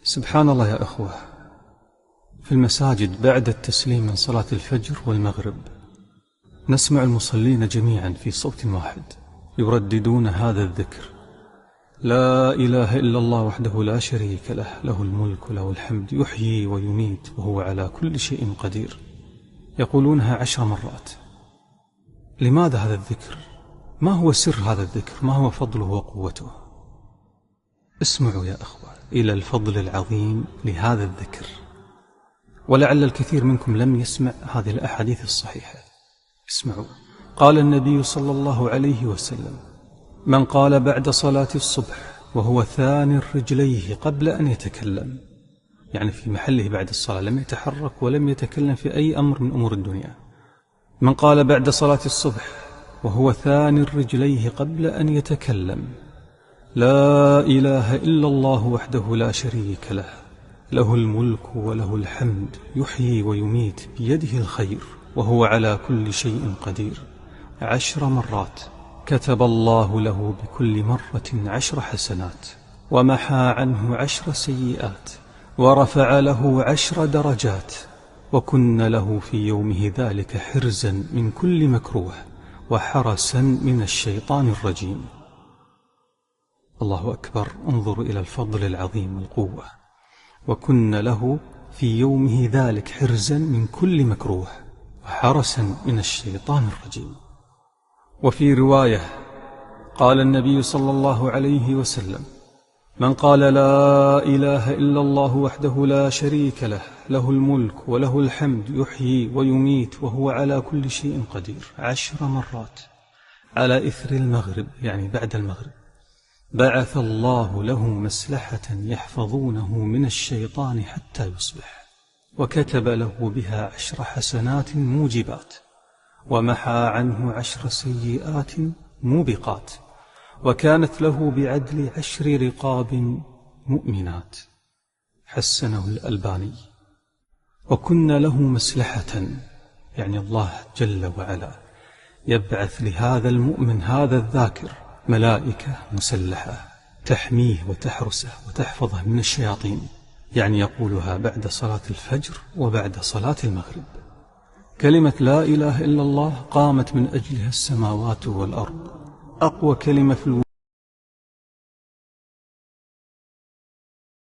سبحان الله يا أخوة، في المساجد بعد التسليم من صلاة الفجر والمغرب نسمع المصلين جميعا في صوت واحد يرددون هذا الذكر: لا إله إلا الله وحده لا شريك له، له الملك وله الحمد، يحيي ويميت وهو على كل شيء قدير. يقولونها 10 مرات. لماذا هذا الذكر؟ ما هو سر هذا الذكر؟ ما هو فضله وقوته؟ اسمعوا يا أخوة إلى الفضل العظيم لهذا الذكر، ولعل الكثير منكم لم يسمع هذه الأحاديث الصحيحة. اسمعوا. قال النبي صلى الله عليه وسلم: من قال بعد صلاة الصبح وهو ثان رجليه قبل أن يتكلم، يعني في محله بعد الصلاة، لم يتحرك ولم يتكلم في أي أمر من أمور الدنيا. من قال بعد صلاة الصبح وهو ثان رجليه قبل أن يتكلم: لا إله إلا الله وحده لا شريك له، له الملك وله الحمد، يحيي ويميت بيده الخير وهو على كل شيء قدير، 10 مرات، كتب الله له بكل مرة 10 حسنات، ومحى عنه 10 سيئات، ورفع له 10 درجات، وكن له في يومه ذلك حرزا من كل مكروه وحرسا من الشيطان الرجيم. الله أكبر. انظروا إلى الفضل العظيم والقوة. وكن له في يومه ذلك حرزا من كل مكروه وحرسا من الشيطان الرجيم. وفي رواية قال النبي صلى الله عليه وسلم: من قال لا إله إلا الله وحده لا شريك له، له الملك وله الحمد، يحيي ويميت وهو على كل شيء قدير، 10 مرات على إثر المغرب، يعني بعد المغرب، بعث الله له مسلحة يحفظونه من الشيطان حتى يصبح، وكتب له بها 10 حسنات موجبات، ومحى عنه 10 سيئات موبقات، وكانت له بعدل 10 رقاب مؤمنات. حسنه الألباني. وكن له مسلحة، يعني الله جل وعلا يبعث لهذا المؤمن هذا الذاكر ملائكة مسلحة تحميه وتحرسه وتحفظه من الشياطين، يعني يقولها بعد صلاة الفجر وبعد صلاة المغرب. كلمة لا إله إلا الله قامت من أجلها السماوات والأرض، أقوى كلمة في الوجود.